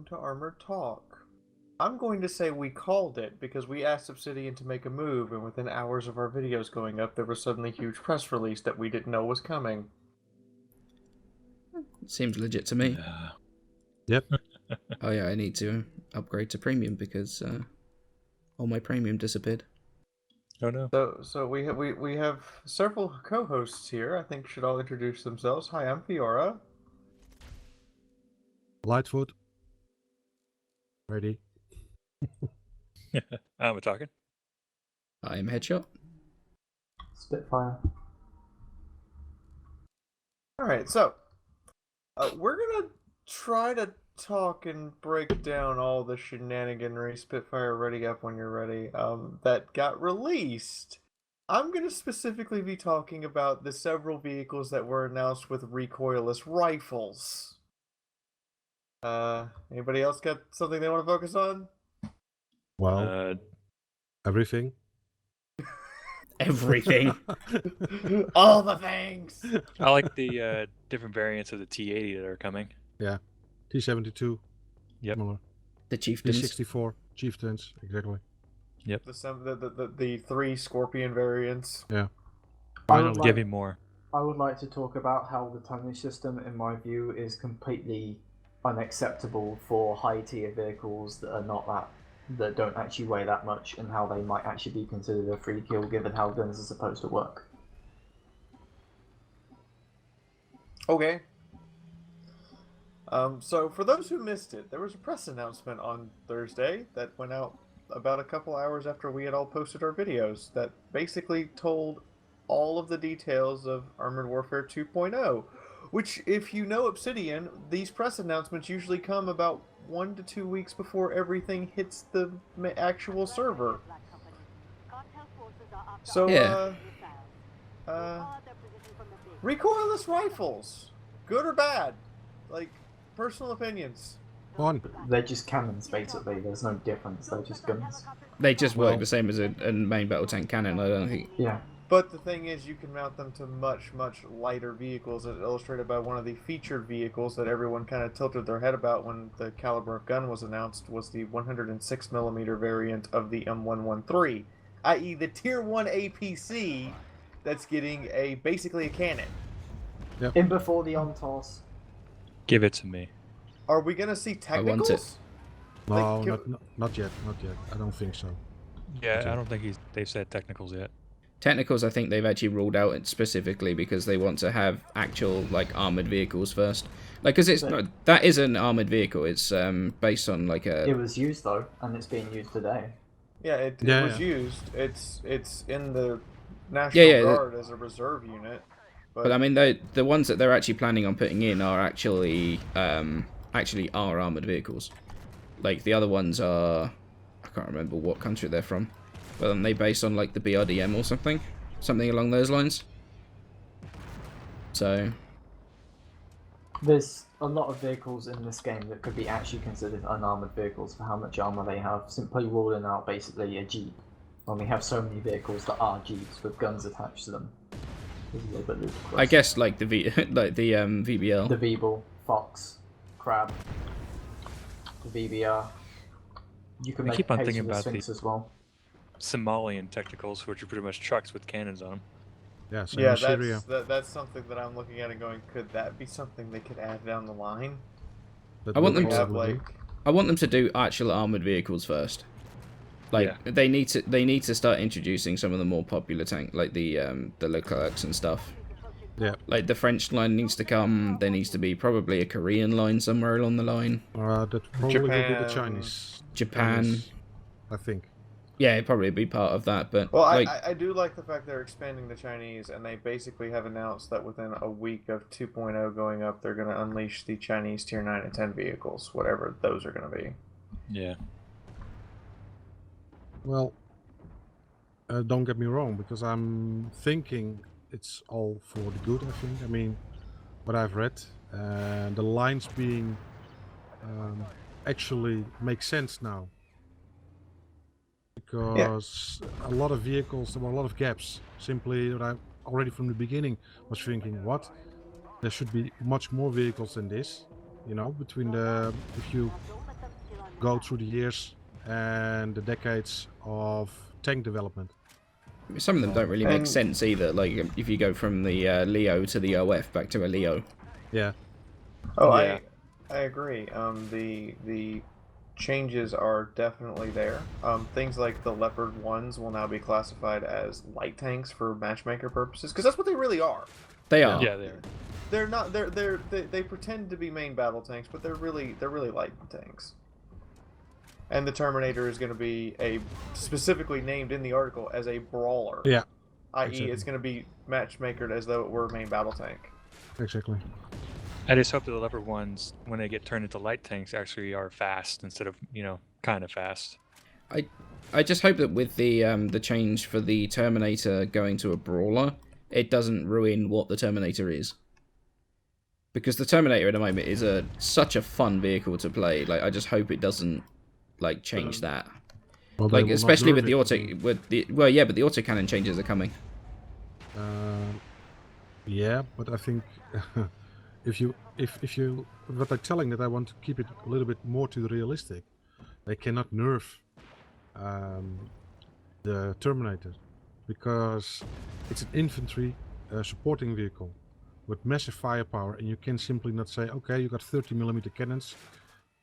to Armored Talk. I'm going to say we called it because we asked Obsidian to make a move, and within hours of our videos going up, there was suddenly a huge press release that we didn't know was coming. Seems legit to me. Yep. Oh yeah, I need to upgrade to premium because all my premium disappeared. Oh no. So we have several co-hosts here. I think should all introduce themselves. Hi, I'm Fiora. Lightfoot. Ready. I'm talking. I'm Headshot. Spitfire. Alright, so we're gonna try to talk and break down all the shenaniganry, Spitfire, ready up when you're ready, that got released. I'm gonna specifically be talking about the several vehicles that were announced with recoilless rifles. Anybody else got something they want to focus on? Well, everything. Everything. All the things! I like the different variants of the T80 that are coming. Yeah. T72. Yep. Similar. The Chieftains. T64. Chieftains. Exactly. Yep. The three Scorpion variants. Yeah. Finally. Give me more. I would like to talk about how the tonnage system, in my view, is completely unacceptable for high-tier vehicles that are not that don't actually weigh that much, and how they might actually be considered a free kill given how guns are supposed to work. Okay. So for those who missed it, there was a press announcement on Thursday that went out about a couple hours after we had all posted our videos that basically told all of the details of Armored Warfare 2.0, which, if you know Obsidian, these press announcements usually come about 1 to 2 weeks before everything hits the actual server. So, Yeah. recoilless rifles, good or bad? Like, personal opinions. One. They're just cannons, basically. There's no difference. They're just guns. They just work the same as a main battle tank cannon, I don't think. Yeah. But the thing is, you can mount them to much, much lighter vehicles, as illustrated by one of the featured vehicles that everyone kind of tilted their head about when the caliber of gun was announced, was the 106mm variant of the M113, i.e. the Tier 1 APC that's getting basically a cannon. Yep. In before the on-toss. Give it to me. Are we going to see technicals? I want it. No, Like, not yet. Not yet. I don't think so. Yeah, I don't think they've said technicals yet. Technicals, I think they've actually ruled out it specifically because they want to have actual armored vehicles first. Because that is an armored vehicle. It's based on like a. It was used though, and it's being used today. Yeah, it was used. It's in the National Guard as a reserve unit. But I mean, the ones that they're actually planning on putting in are actually are armored vehicles. Like the other ones are, I can't remember what country they're from, but they based on like the BRDM or something along those lines. So there's a lot of vehicles in this game that could be actually considered unarmored vehicles for how much armor they have. Simply ruling out basically a Jeep when we have so many vehicles that are Jeeps with guns attached to them. It's a little bit ludicrous. I guess like the VBL, the Beeble, Fox, Crab, the VBR. You can I make keep a on case thinking for the about Sphinx as well. Somalian technicals, which are pretty much trucks with cannons on them. Yeah, same Yeah, in Syria. that's something that I'm looking at and going, could that be something they could add down the line? I want them to have like. I want them to do actual armored vehicles first. They need to start introducing some of the more popular tank, like the Leclercs and stuff. Yeah. Like the French line needs to come. There needs to be probably a Korean line somewhere along the line. That probably will be the Chinese. Japan. Chinese, I think. Yeah, it'd probably be part of that, but Well, I do like the fact they're expanding the Chinese, and they basically have announced that within a week of 2.0 going up, they're going to unleash the Chinese Tier 9 and 10 vehicles, whatever those are going to be. Yeah. Well, don't get me wrong, because I'm thinking it's all for the good, I think. I mean, what I've read, the lines being actually make sense now. Because a lot of vehicles, there were a lot of gaps. Simply, what I already from the beginning was thinking, what? There should be much more vehicles than this. You know, between the, if you go through the years and the decades of tank development. Some of them don't really make And- sense either. Like if you go from the Leo to the OF back to a Leo. Yeah, Oh, Yeah. I agree. The changes are definitely there. Things like the Leopard 1s will now be classified as light tanks for matchmaker purposes, because that's what they really are. They Yeah. are. Yeah, there. They're not. They pretend to be main battle tanks, but they're really light tanks. And the Terminator is going to be specifically named in the article as a brawler. yeah, i.e., exactly. it's going to be matchmakered as though it were a main battle tank. exactly. I just hope that the Leopard ones, when they get turned into light tanks, actually are fast instead of, kind of fast. I just hope that with the change for the Terminator going to a brawler, it doesn't ruin what the Terminator is. Because the Terminator at the moment is such a fun vehicle to play. Like I just hope it doesn't like change that. Well, they Like will not especially with nerf the it, auto, I mean, but the autocannon changes are coming. yeah, but I think if you what they're telling that I want to keep it a little bit more to the realistic, they cannot nerf the Terminator because it's an infantry supporting vehicle with massive firepower, and you can simply not say, okay, you got 30mm cannons,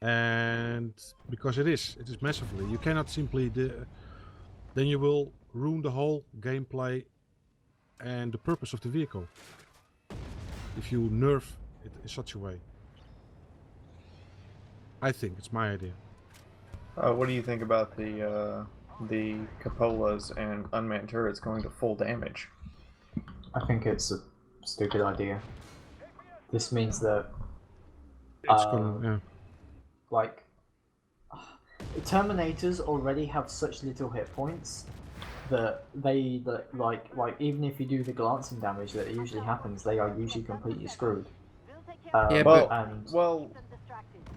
and because it is massively, you cannot simply then you will ruin the whole gameplay and the purpose of the vehicle if you nerf it in such a way. I think it's my idea. What do you think about the cupolas and unmanned turrets going to full damage? I think it's a stupid idea. This means that, It's gonna, yeah. like, Terminators already have such little hit points that like even if you do the glancing damage that usually happens, they are usually completely screwed. Yeah, Well, and well,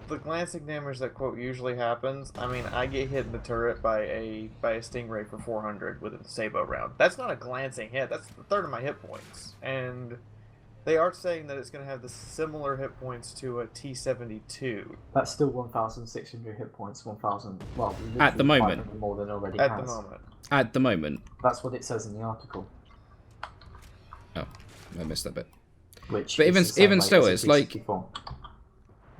the glancing damage that quote usually happens. I mean, I get hit in the turret by a Stingray for 400 with a Sabo round. That's not a glancing hit. That's a third of my hit points, and they are saying that it's going to have the similar hit points to a T-72 that's still 1,600 hit points. 1,000. Well, At the literally moment. 500 more than already at has. the moment. At the moment. That's what it says in the article. Oh, I missed that bit. Which But is even- the same even rate still, as a it's like- T-64.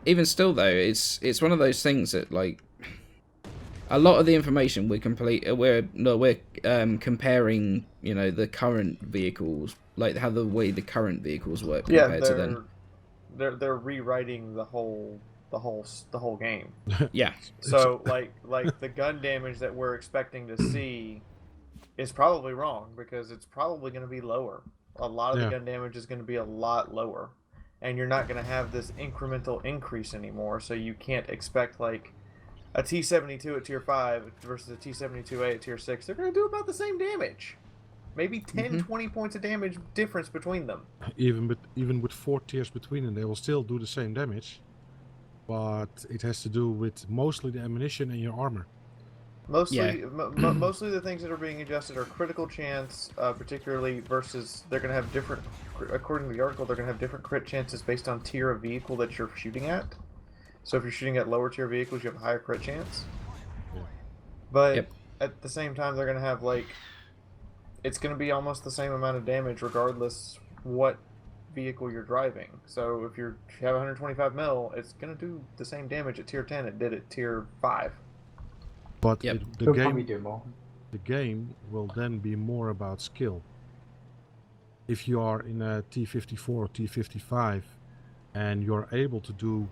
Even still, though, it's one of those things that like a lot of the information we're comparing, the current vehicles, like how the way the current vehicles work Yeah, compared to then. they're rewriting the whole game. Yeah, So like the gun damage that we're expecting to see is probably wrong because it's probably going to be lower. A lot of Yeah. the gun damage is going to be a lot lower, and you're not going to have this incremental increase anymore. So you can't expect like a T-72 at tier 5 versus a T-72A at tier 6. They're going to do about the same damage. Maybe 10, 20 points of damage difference between them. Even with 4 tiers between them, they will still do the same damage. But it has to do with mostly the ammunition and your armor. Mostly, mostly the things that are being adjusted are critical chance, particularly versus they're going to have different. According to the article, they're going to have different crit chances based on tier of vehicle that you're shooting at. So if you're shooting at lower tier vehicles, you have a higher crit chance. Yeah. But Yep. at the same time, they're going to have like, it's going to be almost the same amount of damage regardless what vehicle you're driving. So if you have 125 mil, it's going to do the same damage at tier 10 it did at tier 5. But Yep. the They'll probably game do more. the game will then be more about skill. If you are in a T-54 or T-55 and you're able to do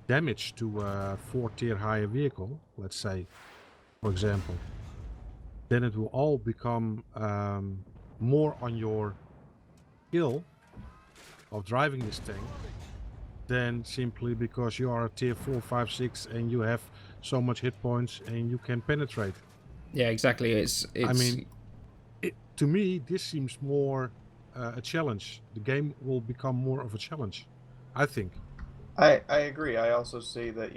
damage to a 4-tier higher vehicle, let's say, for example, then it will all become more on your skill of driving this thing than simply because you are a tier 4, 5, 6 and you have so much hit points and you can penetrate. yeah, exactly. It's I mean, to me, this seems more a challenge. The game will become more of a challenge, I think. I agree. I also see that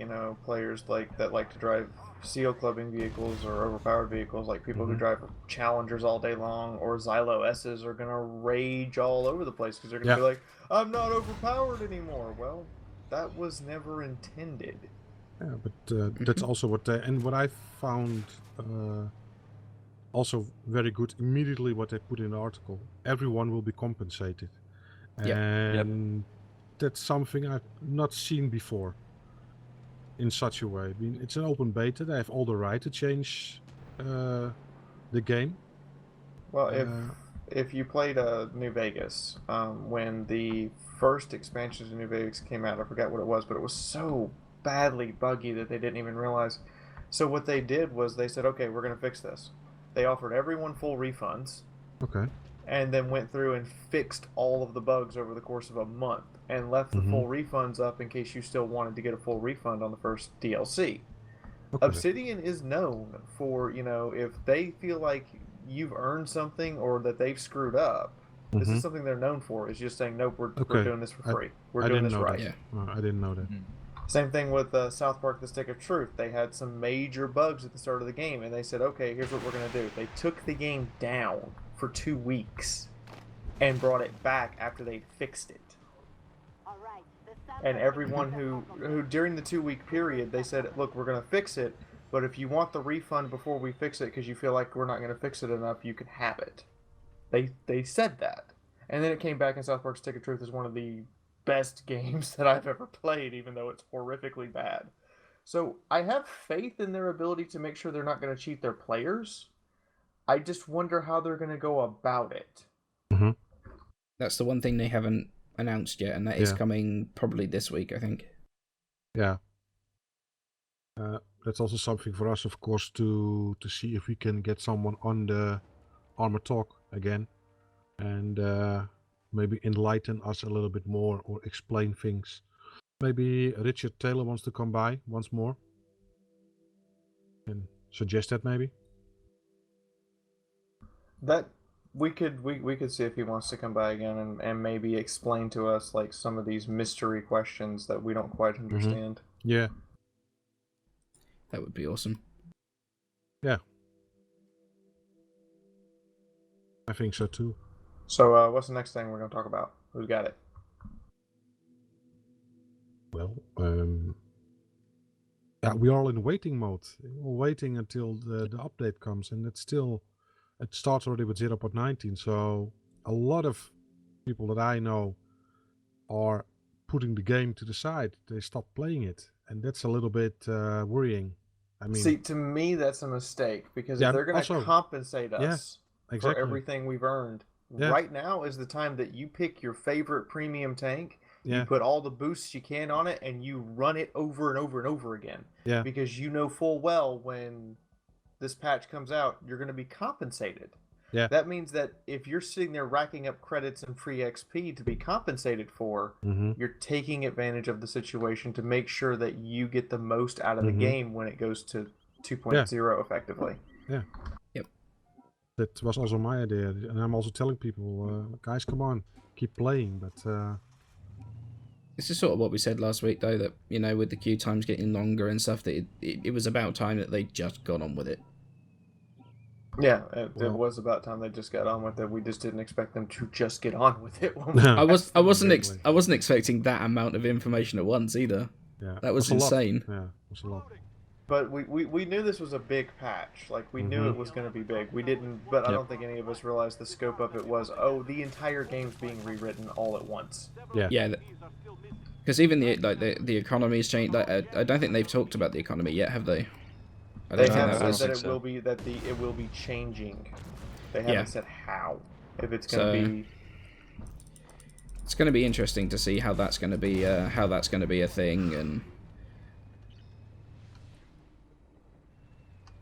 players like to drive seal clubbing vehicles or overpowered vehicles, like people who drive Challengers all day long or Xylo S's, are gonna rage all over the place because they're gonna be like, "I'm not overpowered anymore." Well, that was never intended. Yeah, but that's also what I found also very good. Immediately, what they put in the article, everyone will be compensated, Yep. and that's something I've not seen before in such a way. I mean, it's an open beta; they have all the right to change the game. Well, if you played New Vegas, when the first expansion to New Vegas came out, I forgot what it was, but it was so badly buggy that they didn't even realize. So what they did was they said, okay, we're going to fix this. They offered everyone full refunds, Okay. and then went through and fixed all of the bugs over the course of a month, and left the full refunds up in case you still wanted to get a full refund on the first DLC. Okay. Obsidian is known for, if they feel like you've earned something or that they've screwed up, this is something they're known for, is just saying, nope, we're doing this for free. We're doing this right. Yeah. I didn't know that. Same thing with South Park The Stick of Truth. They had some major bugs at the start of the game, and they said, okay, here's what we're going to do. They took the game down for 2 weeks and brought it back after they fixed it. And everyone who during the 2-week period, they said, look, we're going to fix it, but if you want the refund before we fix it because you feel like we're not going to fix it enough, you can have it. They said that. And then it came back, and South Park Stick of Truth is one of the best games that I've ever played, even though it's horrifically bad. So I have faith in their ability to make sure they're not going to cheat their players. I just wonder how they're going to go about it. That's the one thing they haven't announced yet, and that is coming probably this week, I think. Yeah. That's also something for us, of course, to see if we can get someone on the Armor Talk again, and maybe enlighten us a little bit more or explain things. Maybe Richard Taylor wants to come by once more and suggest that maybe. That we could see if he wants to come by again and maybe explain to us like some of these mystery questions that we don't quite understand. Yeah. That would be awesome. Yeah. I think so too. So what's the next thing we're going to talk about? Who's got it? Well, we are all in waiting mode. We're waiting until the update comes, and it starts already with 0.19. So a lot of people that I know are putting the game to the side. They stop playing it, and that's a little bit worrying. I mean, see, to me, that's a mistake because if they're going to compensate us for everything we've earned, right now is the time that you pick your favorite premium tank. You put all the boosts you can on it, and you run it over and over and over again. Yeah. Because you know full well when this patch comes out, you're going to be compensated. Yeah. That means that if you're sitting there racking up credits and free XP to be compensated for, you're taking advantage of the situation to make sure that you get the most out of the game when it goes to 2.0 effectively. Yeah. Yep. That was also my idea. And I'm also telling people, guys, come on, keep playing. But this is sort of what we said last week, though, that, with the queue times getting longer and stuff, that it was about time that they just got on with it. Yeah, it was about time they just got on with it. We just didn't expect them to just get on with it. I wasn't expecting that amount of information at once either. Yeah, that was insane. Yeah, it was a lot. But we knew this was a big patch. Like, we knew it was going to be big. We didn't, but I don't think any of us realized the scope of it was, the entire game's being rewritten all at once. Yeah. Yeah. Because even the economy's changed. I don't think they've talked about the economy yet, have they? They have said that it will be changing. They haven't said how. If it's going to be. It's going to be interesting to see how that's going to be a thing, and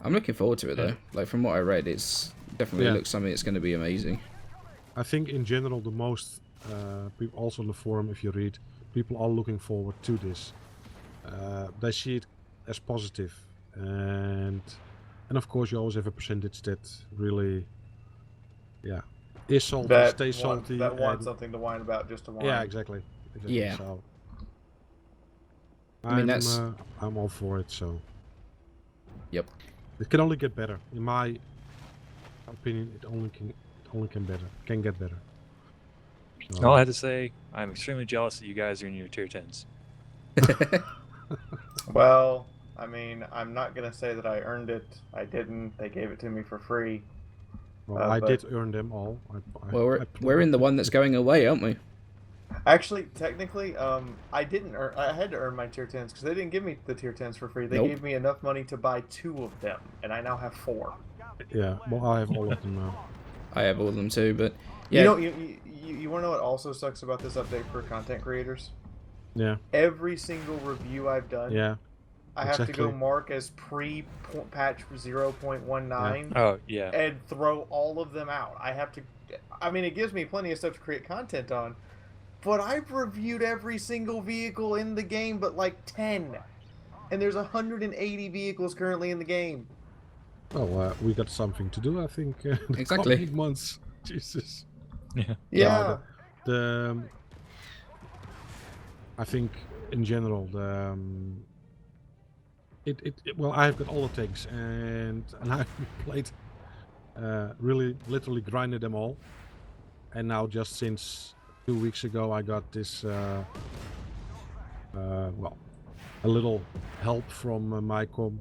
I'm looking forward to it though. Like, from what I read, it's definitely looks something that's going to be amazing. I think in general the most people, also on the forum, if you read, people are looking forward to this. They see it as positive, and of course you always have a percentage that really, is salty, stays salty. That wants something to whine about just to whine. Yeah, exactly. Yeah. So, I mean, I'm all for it. So. Yep. It can only get better, in my opinion. It only can get better. So. All I have to say, I'm extremely jealous that you guys are in your tier 10s. Well, I mean, I'm not gonna say that I earned it. I didn't. They gave it to me for free. Well, I But did earn them all. Well, I we're in the one that's going away, aren't we? actually, technically, I didn't earn. I had to earn my tier 10s because they didn't give me the tier 10s for free. They Nope. gave me enough money to buy 2 of them, and I now have 4. Yeah, well, I have all of them now. I have all of them too, but yeah. You know, you want to know what also sucks about this update for content creators? Yeah, Every single review I've done, yeah. I have to go exactly. mark as pre-patch 0.19 Oh yeah. and throw all of them out. I have to. I mean, it gives me plenty of stuff to create content on, but I've reviewed every single vehicle in the game but like 10. And there's 180 vehicles currently in the game. Well, we got something to do, I think. The Exactly. coming months. Jesus. Yeah. Yeah. The I think in general well, I've got all the tanks and I've played really literally grinded them all, and now just since 2 weeks ago I got this well, a little help from Mycom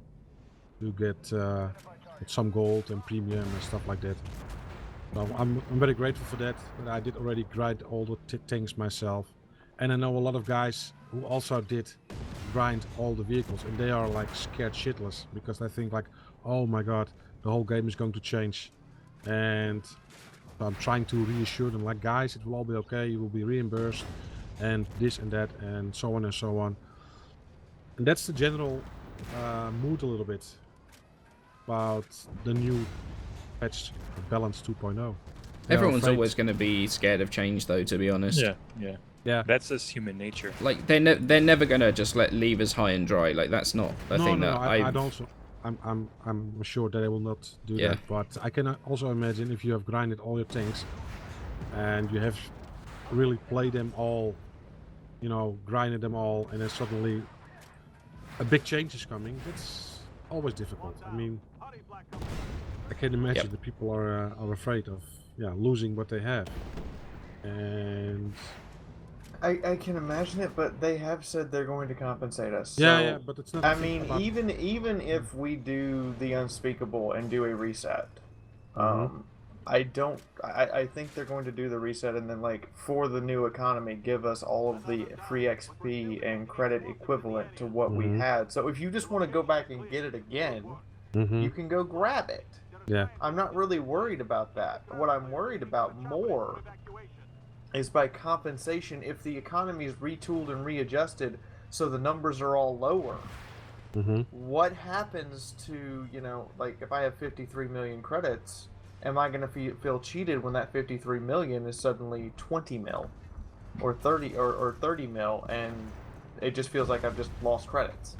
to get some gold and premium and stuff like that. So I'm very grateful for that. But I did already grind all the tanks myself, and I know a lot of guys who also did grind all the vehicles, and they are like scared shitless because they think like, oh my god, the whole game is going to change. And so I'm trying to reassure them like, guys, it will all be okay, you will be reimbursed and this and that and so on and so on. And that's the general mood a little bit about the new patch balance 2.0. Everyone's afraid- always going to be scared of change, though. To be honest. Yeah. Yeah. Yeah. That's just human nature. Like they're never going to just let levers high and dry. Like that's not a thing that I don't. I'm sure that I will not do Yeah. that. But I can also imagine if you have grinded all your tanks and you have really played them all, you know, grinded them all, and then suddenly a big change is coming. That's always difficult. I mean, I can imagine that people are afraid of losing what they have, and I can imagine it, but they have said they're going to compensate us. yeah, So, but it's not. I mean, even if we do the unspeakable and do a reset, I think they're going to do the reset and then, like, for the new economy, give us all of the free XP and credit equivalent to what we had. So if you just want to go back and get it again, you can go grab it. Yeah. I'm not really worried about that. What I'm worried about more is by compensation if the economy is retooled and readjusted so the numbers are all lower. What happens to, you know, like if I have 53 million credits, am I going to feel cheated when that 53 million is suddenly 20 mil or 30 or 30 mil, and it just feels like I've just lost credits?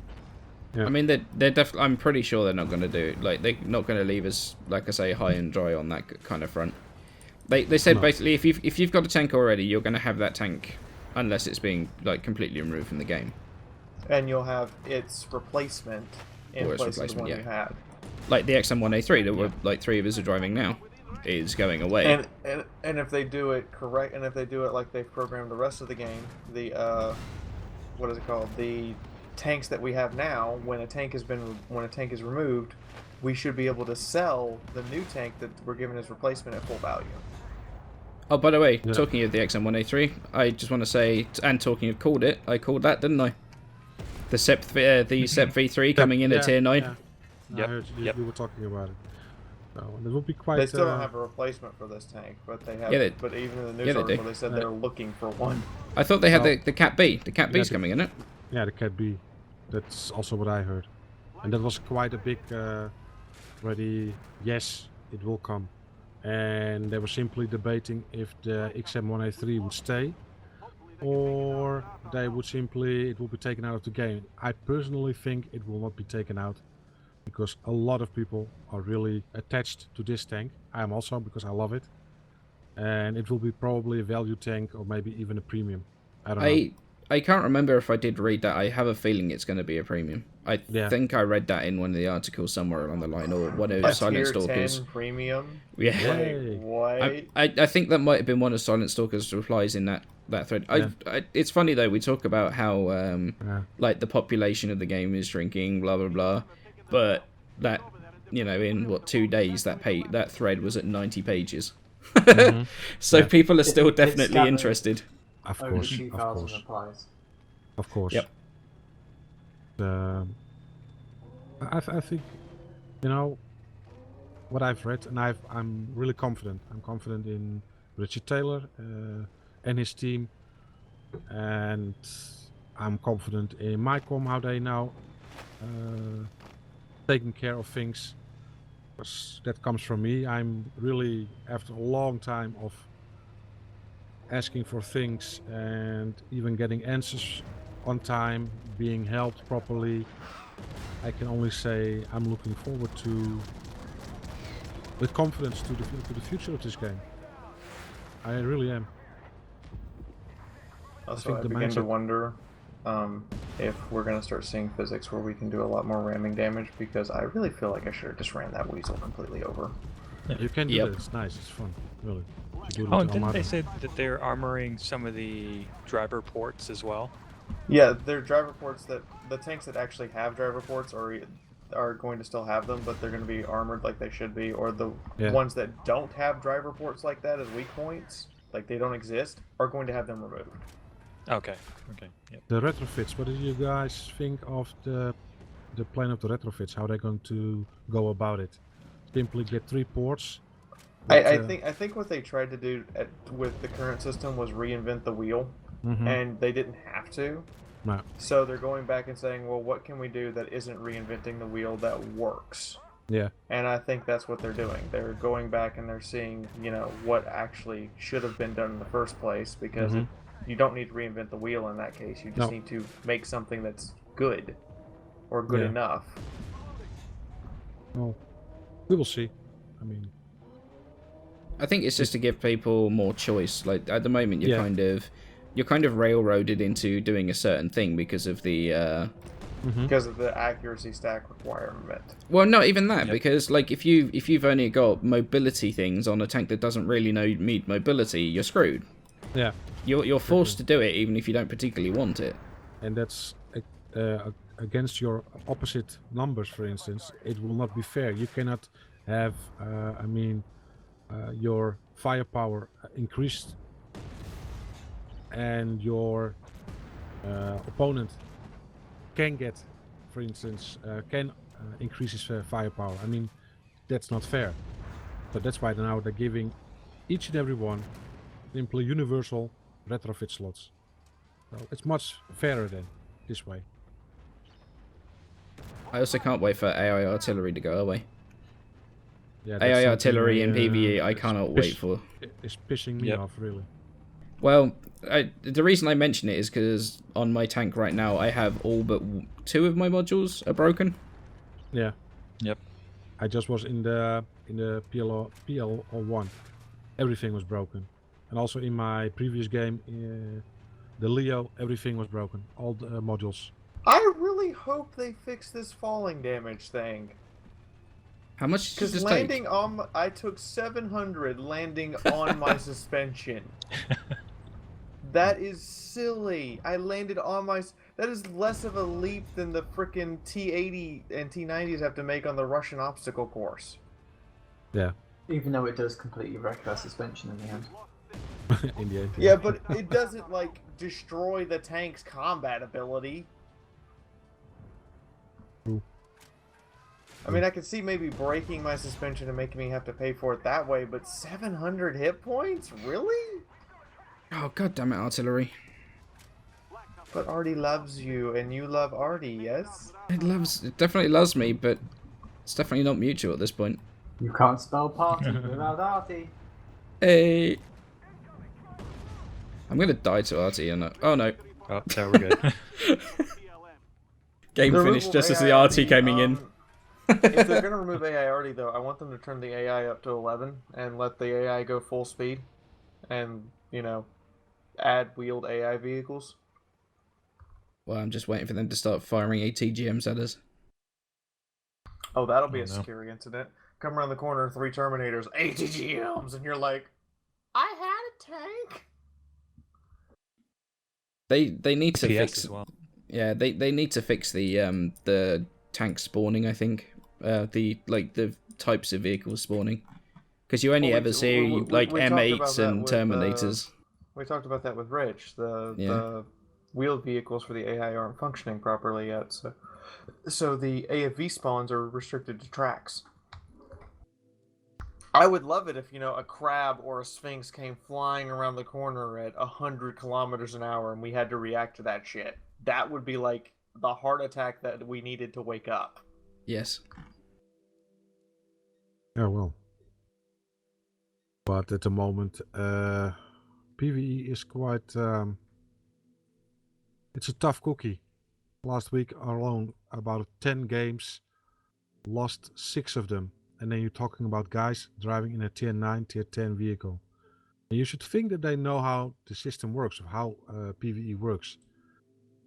I mean, they're definitely. I'm pretty sure they're not going to do it. Like they're not going to leave us, like I say, high and dry on that kind of front. They said basically if you've got a tank already, you're going to have that tank unless it's being like completely removed from the game. And you'll have its replacement in Or its place of the replacement, one you had. Like the XM1A3 that we're like 3 of us are driving now is going away. And if they do it correct, and if they do it like they've programmed the rest of the game, the what is it called? The tanks that we have now, when a tank is removed, we should be able to sell the new tank that we're given as replacement at full value. Oh, by the way, talking of the XM1A3, I just want to say, and talking of called it, I called that, didn't I? The SEP V3 coming in at tier 9. Yeah. I heard you were talking about it. So it will be quite. They still don't have a replacement for this tank, but they have. But even in the news article, they said they're looking for one. I thought they had the Cat B. The Cat B's coming in it. Yeah, the Cat B. That's also what I heard, and that was quite a big. Ready? Yes, it will come, and they were simply debating if the XM1A3 would stay, or they would simply it will be taken out of the game. I personally think it will not be taken out, because a lot of people are really attached to this tank. I am also, because I love it, and it will be probably a value tank or maybe even a premium. I don't know. I can't remember if I did read that. I have a feeling it's going to be a premium. I Yeah. think I read that in one of the articles somewhere along the line, or one of A Silent tier Stalker's. 10 premium? Yeah. Wait, Yay. what? I think that might have been one of Silent Stalker's replies in that thread. Yeah. It's funny though, we talk about how Yeah. like the population of the game is shrinking, blah blah blah, but that, you know, in what, 2 days that thread was at 90 pages. So Yeah. people are still It's definitely gathered interested. Of over course. 2,000 replies. Of course. Yep. I think, you know, what I've read, and I'm really confident. I'm confident in Richard Taylor and his team, and I'm confident in Mycom, how they now taking care of things. Because that comes from me. I'm really, after a long time of asking for things and even getting answers on time, being helped properly, I can only say I'm looking forward to, with confidence, to the future of this game. I really am. Also, think I the begin to mindset- wonder if we're going to start seeing physics where we can do a lot more ramming damage, because I really feel like I should have just ran that weasel completely over. You can do Yep. that. It's nice. It's fun. Really. You do Oh, it and on didn't my- they say that they're armoring some of the driver ports as well? Yeah, they're driver ports that the tanks that actually have driver ports are going to still have them, but they're going to be armored like they should be, or the Yeah. ones that don't have driver ports like that as weak points, like they don't exist, are going to have them removed. Okay. Okay. Yep. The retrofits. What do you guys think of the plan of the retrofits? How they're going to go about it? Simply get 3 ports. I think what they tried to do with the current system was reinvent the wheel, and they didn't have to. No. So they're going back and saying, well, what can we do that isn't reinventing the wheel that works? Yeah. And I think that's what they're doing. They're going back and they're seeing, you know, what actually should have been done in the first place, because you don't need to reinvent the wheel in that case. You just No. need to make something that's good or good Yeah. enough. Well, we will see. I mean, I think it's just to give people more choice. Like at the moment, Yeah. you're kind of railroaded into doing a certain thing because of the. Because of the accuracy stack requirement. Well, not even that, Yep. because like if you've only got mobility things on a tank that doesn't really need mobility, you're screwed. yeah. You're forced to do it even if you don't particularly want it. And that's against your opposite numbers, for instance. It will not be fair. You cannot have, your firepower increased and your opponent can get, for instance, increase his firepower. I mean, that's not fair. So that's why now they're giving each and every one simply universal retrofit slots. So it's much fairer than this way. I also can't wait for AI artillery to go away. Yeah, that's AI something artillery in PvE, I it's cannot wait for. It's pissing me Yep. off, really. Well, the reason I mention it is because on my tank right now, I have all but 2 of my modules are broken. Yeah. Yep. I just was in the PL01. Everything was broken. And also in my previous game, the Leo, everything was broken. All the modules. I really hope they fix this falling damage thing. How much does Because this landing take? on, I took 700 landing on my suspension. That is silly. I landed on my. That is less of a leap than the frickin' T80 and T90s have to make on the Russian obstacle course. Yeah. Even though it does completely wreck their suspension in the end. In the end. Yeah, but it doesn't like destroy the tank's combat ability. True. I mean, I could see maybe breaking my suspension and making me have to pay for it that way, but 700 hit points? Really? Oh god damn it, artillery! But Artie loves you, and you love Artie, yes? It definitely loves me, but it's definitely not mutual at this point. You can't spell party without arty. Hey, I'm gonna die to RT and oh no, Oh, no, we're good. game The finished removal just as the AI RT coming in. If they're gonna remove AI Artie, though, I want them to turn the AI up to 11 and let the AI go full speed, and add wheeled AI vehicles. Well, I'm just waiting for them to start firing ATGMs at us. Oh, that'll be Oh, a no. scary incident. Come around the corner, 3 Terminators, ATGMs, and you're like, I had a tank. They need to PS fix. as well. Yeah, they need to fix the tank spawning. I think the types of vehicles spawning, because you only Well, ever see like we talked about M8s that and with Terminators. we talked about that with Rich. Yeah. The wheeled vehicles for the AI aren't functioning properly yet, so the AFV spawns are restricted to tracks. I would love it if, a crab or a sphinx came flying around the corner at 100 kilometers an hour and we had to react to that shit. That would be like the heart attack that we needed to wake up. Yes. Yeah, well. But at the moment, PvE is quite... it's a tough cookie. Last week alone, about 10 games, lost 6 of them. And then you're talking about guys driving in a tier 9, tier 10 vehicle. And you should think that they know how the system works, or how PvE works.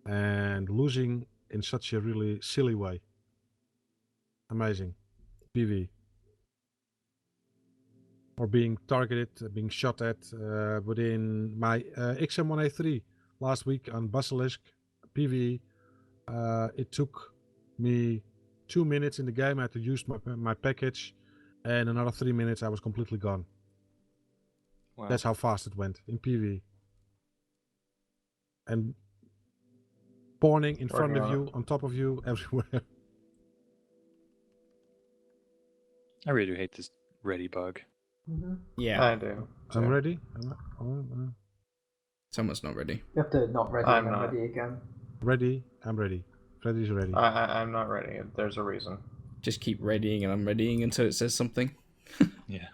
And losing in such a really silly way. Amazing. PvE. Or being targeted, being shot at within my XM1A3 last week on Basilisk PvE. It took me 2 minutes in the game. I had to use my package, and another 3 minutes I was completely gone. Wow. That's how fast it went in PvE. And spawning in front of you, on top of you, everywhere. I really do hate this ready bug. Yeah. I do. I'm ready. Someone's not ready. You have to not ready I'm and then not. ready again. Ready. I'm ready. Freddy's ready. I'm not ready. There's a reason. Just keep readying and unreadying until it says something. Yeah.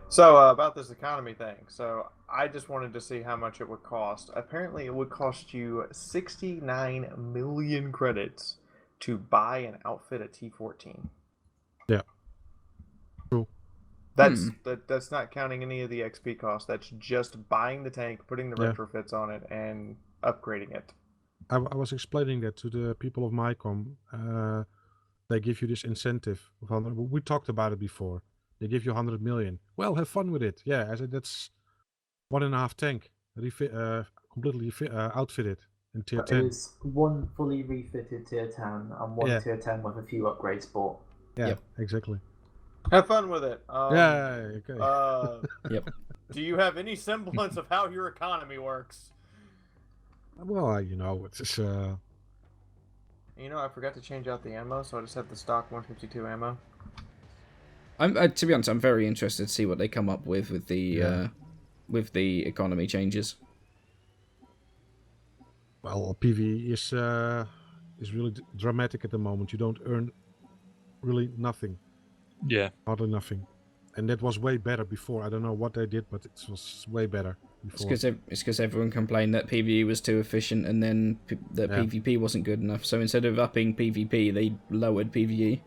So, about this economy thing. So, I just wanted to see how much it would cost. Apparently, it would cost you 69 million credits to buy and outfit a T-14. Yeah. True. That's not counting any of the XP costs. That's just buying the tank, putting the retrofits on it, and upgrading it. I was explaining that to the people of MyCom. They give you this incentive of 100. We talked about it before. They give you 100 million. Well, have fun with it. Yeah, I said that's 1.5 tank, completely outfitted in tier 10. It is one fully refitted tier 10 and one tier 10 with a few upgrades bought. Yeah, Yep. Exactly. Have fun with it. Yeah. Okay. Yep. Do you have any semblance of how your economy works? Well, it's I forgot to change out the ammo, so I just have the stock 152 ammo. To be honest, I'm very interested to see what they come up with the economy changes. Well, PvE is really dramatic at the moment. You don't earn really nothing. Yeah. Hardly nothing. And that was way better before. I don't know what they did, but it was way better before. It's because everyone complained that PvE was too efficient, and then that PvP wasn't good enough. So instead of upping PvP, they lowered PvE.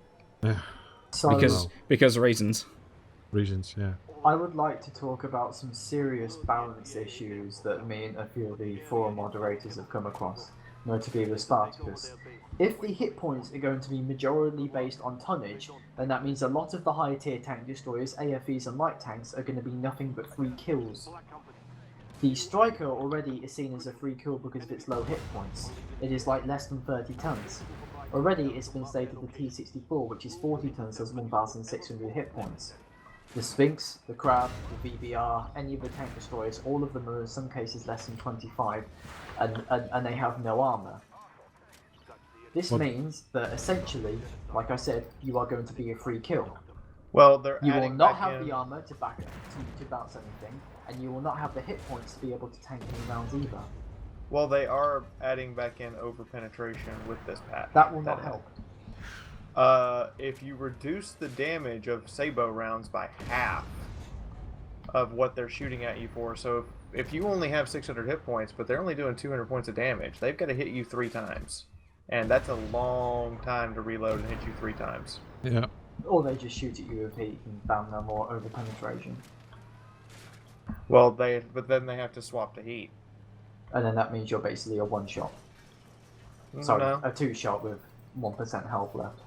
So, because reasons. Reasons, yeah. I would like to talk about some serious balance issues that me and a few of the forum moderators have come across, notably with Spartacus. If the hit points are going to be majorly based on tonnage, then that means a lot of the higher tier tank destroyers, AFVs and light tanks are going to be nothing but free kills. The Striker already is seen as a free kill because of its low hit points. It is like less than 30 tons. Already it's been stated the T-64, which is 40 tons, has 1,600 hit points. The Sphinx, the Crab, the VBR, any of the tank destroyers, all of them are in some cases less than 25, and they have no armor. This means that essentially, like I said, you are going to be a free kill. Well, you will not have the armor to back to bounce anything, and you will not have the hit points to be able to tank any rounds either. Well, they are adding back in over penetration with this patch. That will not help. If you reduce the damage of Sabo rounds by half of what they're shooting at you for, so if you only have 600 hit points, but they're only doing 200 points of damage, they've got to hit you 3 times. And that's a long time to reload and hit you 3 times. Yeah. Or they just shoot at you with heat and bam, no more over penetration. Well, but then they have to swap to heat. And then that means you're basically a one-shot. No. Sorry, a two-shot with 1% health left.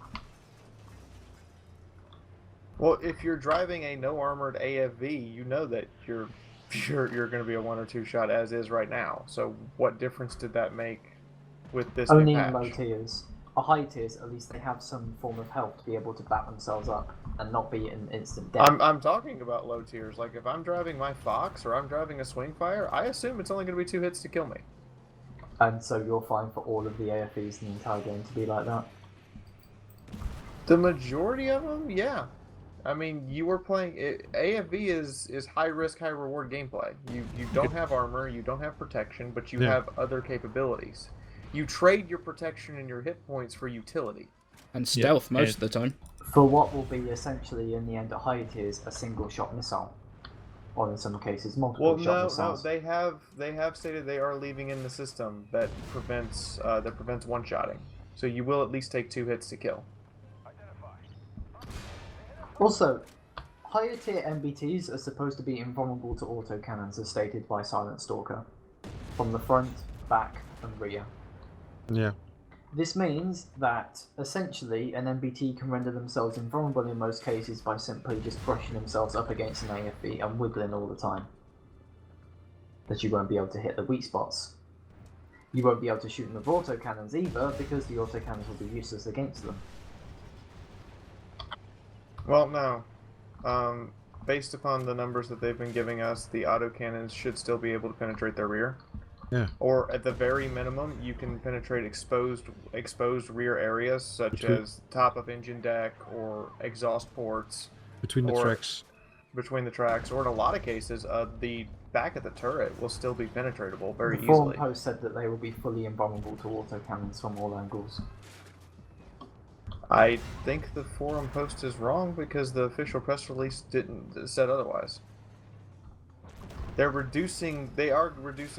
Well, if you're driving a no armored AFV, you know that you're going to be a 1 or 2 shot as is right now. So what difference did that make with this new Only patch? in low tiers. A high tiers, at least they have some form of health to be able to back themselves up and not be an instant death. I'm talking about low tiers. Like if I'm driving my Fox or I'm driving a Swingfire, I assume it's only going to be 2 hits to kill me. And so you're fine for all of the AFVs in the entire game to be like that? The majority of them, yeah. I mean, you were playing AFV is high risk, high reward gameplay. You don't have armor, you don't have protection, but you have other capabilities. You trade your protection and your hit points for utility. And stealth most of the time. For what will be essentially in the end at higher tiers a single shot missile. Or in some cases multiple shot missiles. They have stated they are leaving in the system that prevents one-shotting. So you will at least take 2 hits to kill. Also, higher tier MBTs are supposed to be invulnerable to autocannons as stated by Silent Stalker. From the front, back, and rear. Yeah. This means that, essentially, an MBT can render themselves invulnerable in most cases by simply just brushing themselves up against an AFV and wiggling all the time. That you won't be able to hit the weak spots. You won't be able to shoot them with autocannons either, because the autocannons will be useless against them. Well, no. Based upon the numbers that they've been giving us, the autocannons should still be able to penetrate their rear. Yeah. Or at the very minimum, you can penetrate exposed rear areas, such as top of engine deck or exhaust ports. Between the tracks. Between the tracks, or in a lot of cases, the back of the turret will still be penetratable very easily. The forum easily. post said that they will be fully invulnerable to autocannons from all angles. I think the forum post is wrong because the official press release said otherwise. They are reducing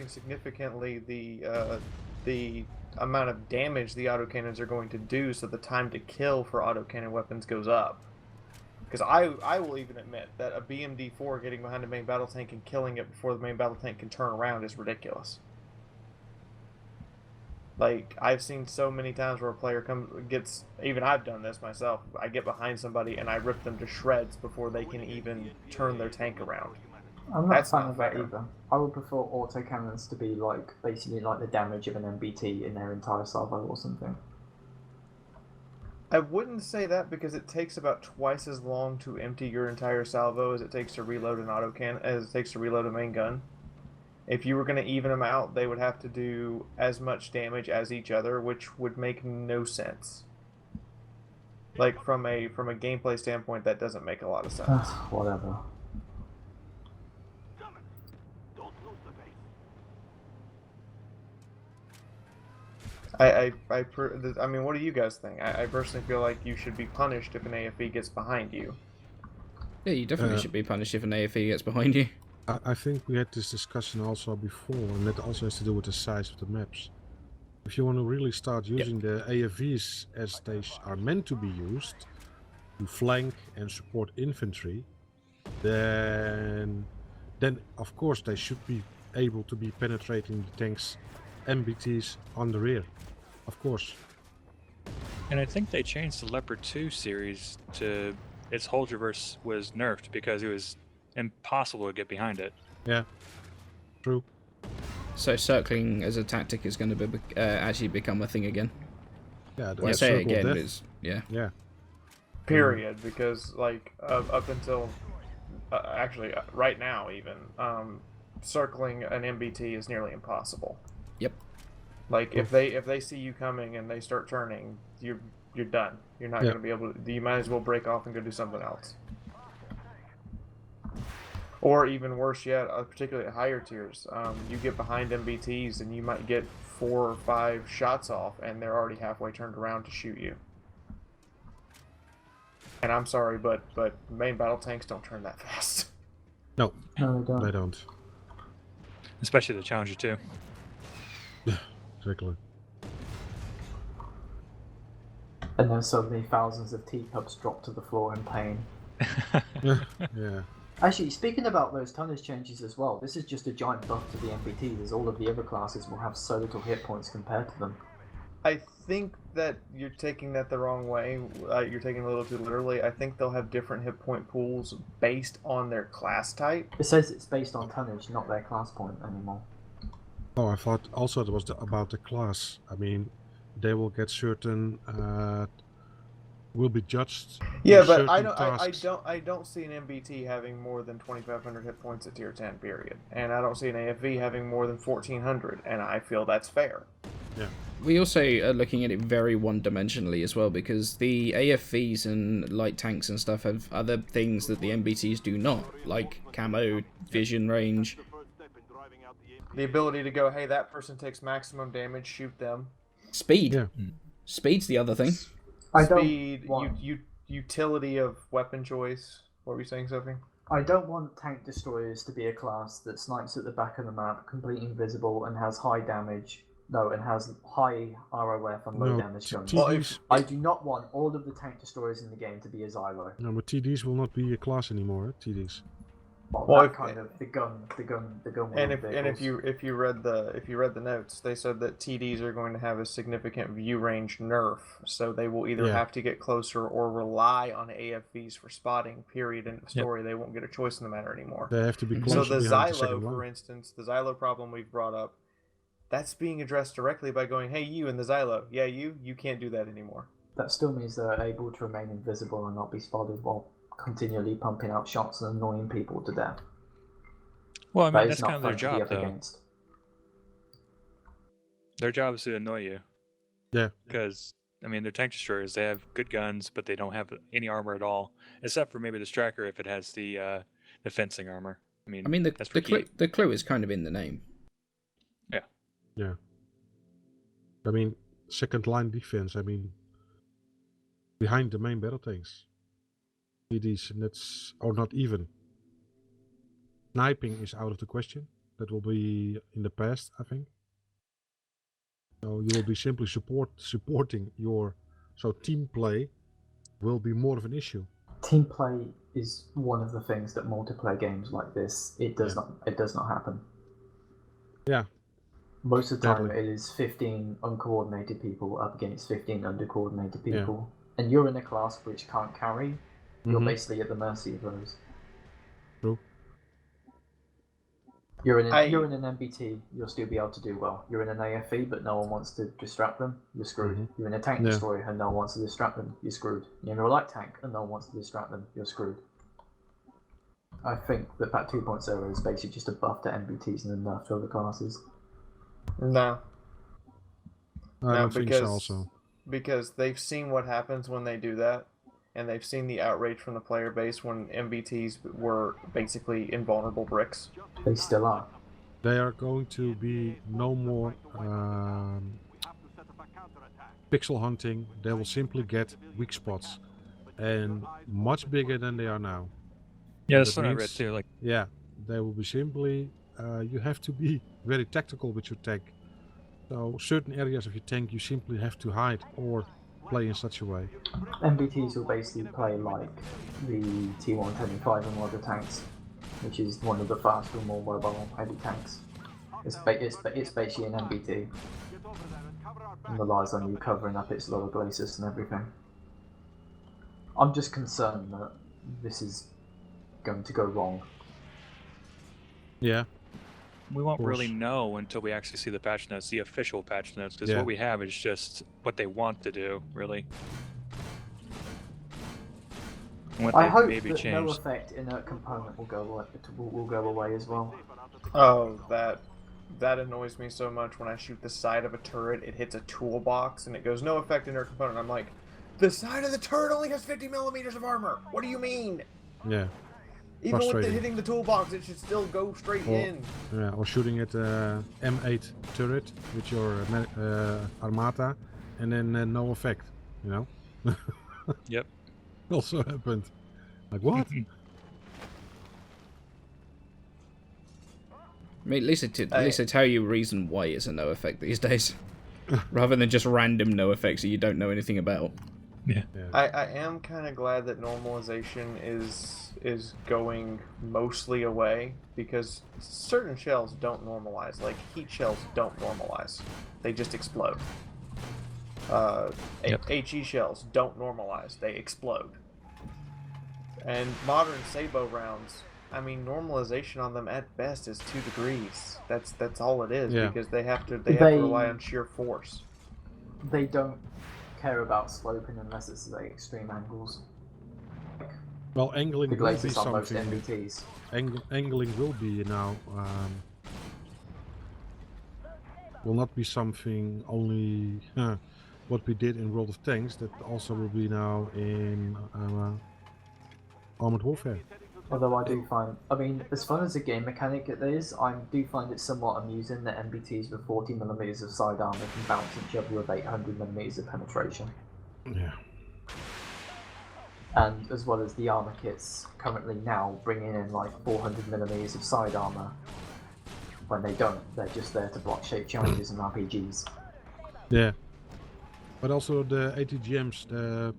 significantly the amount of damage the autocannons are going to do, so the time to kill for autocannon weapons goes up. Because I will even admit that a BMD-4 getting behind a main battle tank and killing it before the main battle tank can turn around is ridiculous. Like, I've seen so many times where a player gets, even I've done this myself, I get behind somebody and I rip them to shreds before they can even turn their tank around. I'm not a fan of that either. I would prefer autocannons to be like, basically like the damage of an MBT in their entire salvo or something. I wouldn't say that because it takes about twice as long to empty your entire salvo as it takes to reload an autocannon, as it takes to reload a main gun. If you were going to even them out, they would have to do as much damage as each other, which would make no sense. Like from a gameplay standpoint, that doesn't make a lot of sense. Whatever. I mean, what do you guys think? I personally feel like you should be punished if an AFE gets behind you. Yeah, you definitely should be punished if an AFE gets behind you. I think we had this discussion also before, and that also has to do with the size of the maps. If you want to really start using the AFVs as they are meant to be used, to flank and support infantry, then of course they should be able to be penetrating the tanks, MBTs on the rear, of course. And I think they changed the Leopard 2 series to its whole traverse was nerfed because it was impossible to get behind it. Yeah, true. So circling as a tactic is going to be, actually become a thing again. Yeah, I say it again, is yeah. Period, because like up until actually right now even circling an MBT is nearly impossible. Yep. Like if they see you coming and they start turning, you're done. You're not going to be able to. You might as well break off and go do something else. Or even worse yet, particularly at higher tiers, you get behind MBTs and you might get 4 or 5 shots off, and they're already halfway turned around to shoot you. And I'm sorry, but main battle tanks don't turn that fast. No, No, they don't. they don't. Especially the Challenger 2. Exactly. And then suddenly thousands of teacups drop to the floor in pain. Yeah. Actually, speaking about those tonnage changes as well, this is just a giant buff to the MBTs, as all of the other classes will have so little hit points compared to them. I think that you're taking that the wrong way. You're taking it a little too literally. I think they'll have different hit point pools based on their class type. It says it's based on tonnage, not their class point anymore. Oh, I thought also it was about the class. I mean, they will get certain, will be judged. Yeah, on but certain tasks. I don't see an MBT having more than 2,500 hit points at tier 10. Period, and I don't see an AFV having more than 1,400, and I feel that's fair. Yeah. We also are looking at it very one-dimensionally as well, because the AFVs and light tanks and stuff have other things that the MBTs do not, like camo, vision range. The ability to go, hey, that person takes maximum damage, shoot them. Speed. Yeah. Speed's the other thing. Speed, utility of weapon choice. What were you saying, Sophie? I don't want tank destroyers to be a class that snipes at the back of the map, completely invisible, and has high damage. No, and has high ROF and low damage guns. TDs, I do not want all of the tank destroyers in the game to be a Xylo. no, but TDs will not be a class anymore. TDs. Well, that kind of the gun. And if you read the notes, they said that TDs are going to have a significant view range nerf, so they will either have to get closer or rely on AFVs for spotting. Period. End of story. They won't get a choice in the matter anymore. They have to be closer. So the behind Xylo, the for instance, the Xylo problem we've brought up, that's being addressed directly by going, hey, you in the Xylo, yeah, you can't do that anymore. That still means they're able to remain invisible and not be spotted while continually pumping out shots and annoying people to death. Well, I mean, That that's is not kind of their fun to be job, up though. against. Their job is to annoy you. Yeah. Because, I mean, they're tank destroyers. They have good guns, but they don't have any armor at all, except for maybe the Striker if it has the fencing armor. I mean the clue is kind of in the name. Yeah. Yeah. I mean, second line defense. I mean, behind the main battle tanks. TDs, and that's or not even. Sniping is out of the question. That will be in the past, I think. So you will be simply supporting your. So team play will be more of an issue. Team play is one of the things that multiplayer games like this it does not happen. Yeah. Most of the time it is 15 uncoordinated people up against 15 undercoordinated people. Yeah. And you're in a class which can't carry. You're basically at the mercy of those. True. You're in an MBT, you'll still be able to do well. You're in an AFE, but no one wants to distract them, you're screwed. You're in a tank destroyer and no one wants to distract them, you're screwed. You're in a light tank and no one wants to distract them, you're screwed. I think that 2.0 is basically just a buff to MBTs and a nerf to other classes. No. I don't think so also. Because they've seen what happens when they do that, and they've seen the outrage from the player base when MBTs were basically invulnerable bricks. They still are. They are going to be no more pixel hunting. They will simply get weak spots, and much bigger than they are now. Yeah, that's what I read too. Yeah, they will be simply. You have to be very tactical with your tank. So certain areas of your tank you simply have to hide or play in such a way. MBTs will basically play like the T175 and other tanks, which is one of the faster, more mobile heavy tanks. It's basically an MBT, and relies on you covering up its lower glacis and everything. I'm just concerned that this is going to go wrong. Yeah. We won't really know until we actually see the patch notes, the official patch notes, because what we have is just what they want to do, really. I hope that no effect inert component will go away as well. Oh, that annoys me so much when I shoot the side of a turret, it hits a toolbox, and it goes, no effect inert component. I'm like, the side of the turret only has 50 millimeters of armor! What do you mean? Yeah. Even with hitting the toolbox, it should still go straight in. Yeah, or shooting at M8 turret with your Armata, and then no effect, you know? Yep. Also happened. Like, what? I mean, at least they tell you a reason why it's a no effect these days. Rather than just random no effects that you don't know anything about. Yeah. I am kind of glad that normalization is is going mostly away because certain shells don't normalize. Like heat shells don't normalize; they just explode. HE shells don't normalize; they explode. And modern Sabo rounds, I mean, normalization on them at best is 2 degrees. That's all it is because they have to rely on sheer force. They don't care about sloping unless it's like extreme angles. Well, angling The will be glacis on most something. MBTs. Angling will be now. Will not be something only what we did in World of Tanks. That also will be now in Armored Warfare. Although I do find, I mean, as fun as a game mechanic it is, I do find it somewhat amusing that MBTs with 40mm of side armor can bounce each other with 800mm of penetration. Yeah. And as well as the armor kits currently now bringing in like 400mm of side armor. When they don't, they're just there to block shape challenges and RPGs. Yeah. But also the ATGMs,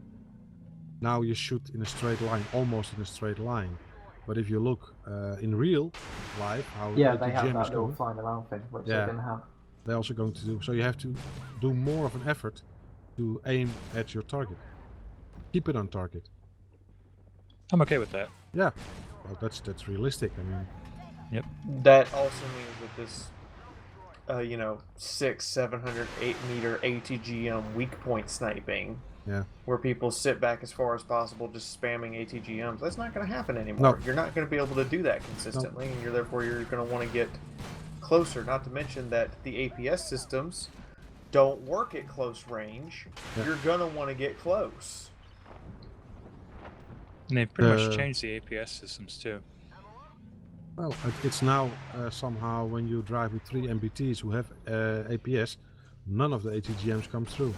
now you shoot in a straight line, almost in a straight line. But if you look in real life, how yeah, ATGM they have that is little going, flying around thing, which Yeah. they can have. they're also going to do. So you have to do more of an effort to aim at your target. Keep it on target. I'm okay with that. Yeah. Well, that's realistic. I mean, That also means that this, 600, 700, 8-meter ATGM weak point sniping, Yeah. where people sit back as far as possible just spamming ATGMs, that's not going to happen anymore. No. You're not going to be able to do that consistently, and you're going to want to get closer. Not to mention that the APS systems don't work at close range. Yeah. You're going to want to get close. And they've pretty much changed the APS systems too. Well, it's now somehow when you drive with 3 MBTs who have APS, none of the ATGMs come through.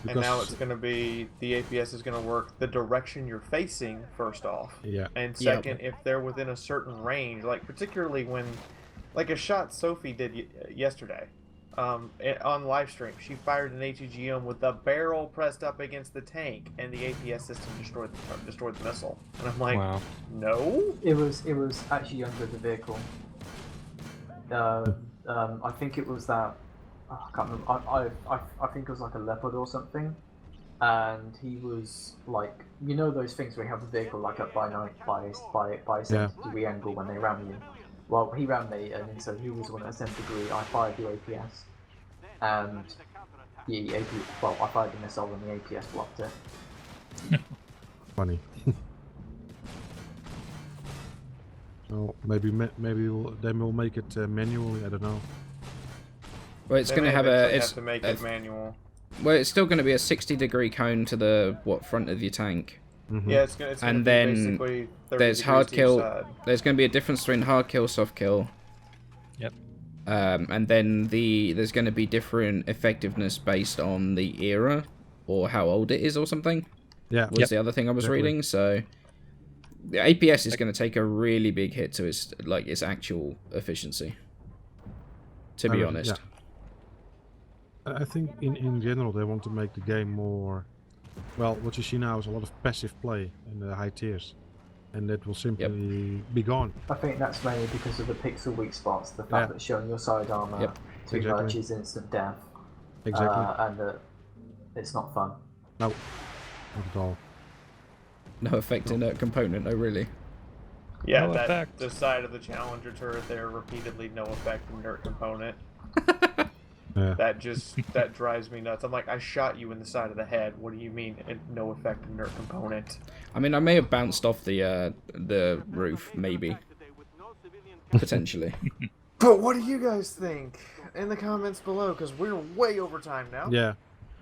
And now it's going to be, the APS is going to work the direction you're facing, first off. Yeah. And second, if they're within a certain range, like particularly when, like a shot Sophie did yesterday on live stream, she fired an ATGM with the barrel pressed up against the tank, and the APS system destroyed the missile. And I'm like, Wow. no? It was actually under the vehicle. I think it was that. I can't remember. I think it was like a leopard or something, and he was like, you know those things where you have the vehicle like up by a 70-degree angle when they ram you. Well, he rammed me, and so he was on a 70-degree. I fired the APS, and I fired the missile, and the APS blocked it. Funny. Well, maybe then we'll make it manually. I don't know. Well, it's going to have a. Have to make it manual. Well, it's still going to be a 60-degree cone to the front of your tank. Mm-hmm. Yeah, it's going to And be then basically 30 there's degrees hard to each kill. side. There's going to be a difference between hard kill, soft kill. Yep. And then there's going to be different effectiveness based on the era or how old it is or something. Yeah. Was the other thing I was reading. So the APS is going to take a really big hit to its actual efficiency. To be honest. Yeah. I think in general they want to make the game more. Well, what you see now is a lot of passive play in the high tiers, and that will simply be gone. I think that's mainly because of the pixel weak spots, the fact that showing your side armor too much is instant death. Exactly. And that it's not fun. No, not at all. No effect in that component, no really. Yeah, No effect. The side of the Challenger turret there, repeatedly no effect inert component. Yeah. That drives me nuts. I'm like, I shot you in the side of the head. What do you mean no effect inert component? I mean, I may have bounced off the roof, maybe. Potentially. But what do you guys think? In the comments below, because we're way over time now. Yeah.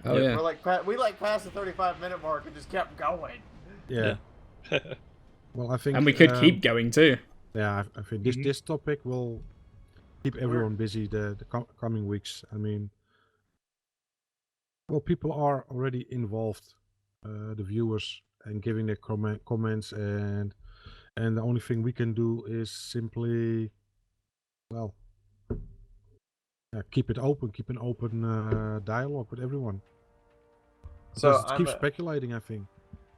Oh yeah. We passed the 35-minute mark and just kept going. Yeah. Well, I think. And we could keep going too. Yeah, I think this topic will keep everyone busy the coming weeks. I mean, well, people are already involved, the viewers, and giving their comments, and the only thing we can do is simply, well, keep an open dialogue with everyone. So Just keep speculating, I think.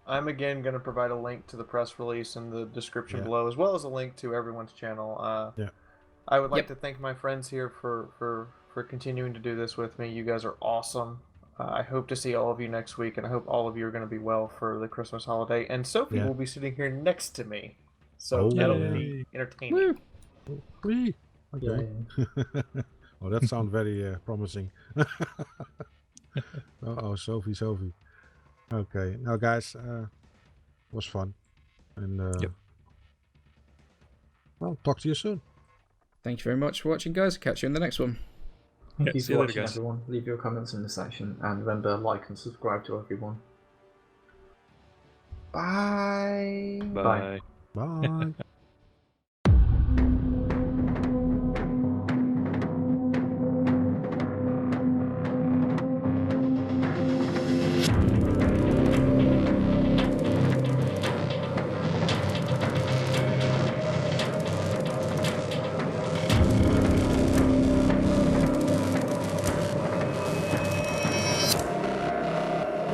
I'm again going to provide a link to the press release in the description Yeah. below, as well as a link to everyone's channel. Yeah. I would like Yep. to thank my friends here for continuing to do this with me. You guys are awesome. I hope to see all of you next week, and I hope all of you are going to be well for the Christmas holiday. And Sophie Yeah. will be sitting here next to me, so Oh, that'll yeah. be entertaining. Woo. Whee! Okay. Yeah. Oh, that sounds very promising. Uh-oh, Sophie. Okay, now guys, was fun. And Yep. well, talk to you soon. Thank you very much for watching, guys. Catch you in the next one. Thank you see for you later, watching, guys. everyone. Leave your comments in the section, and remember, like and subscribe to everyone. Bye. Bye. Bye. Bye.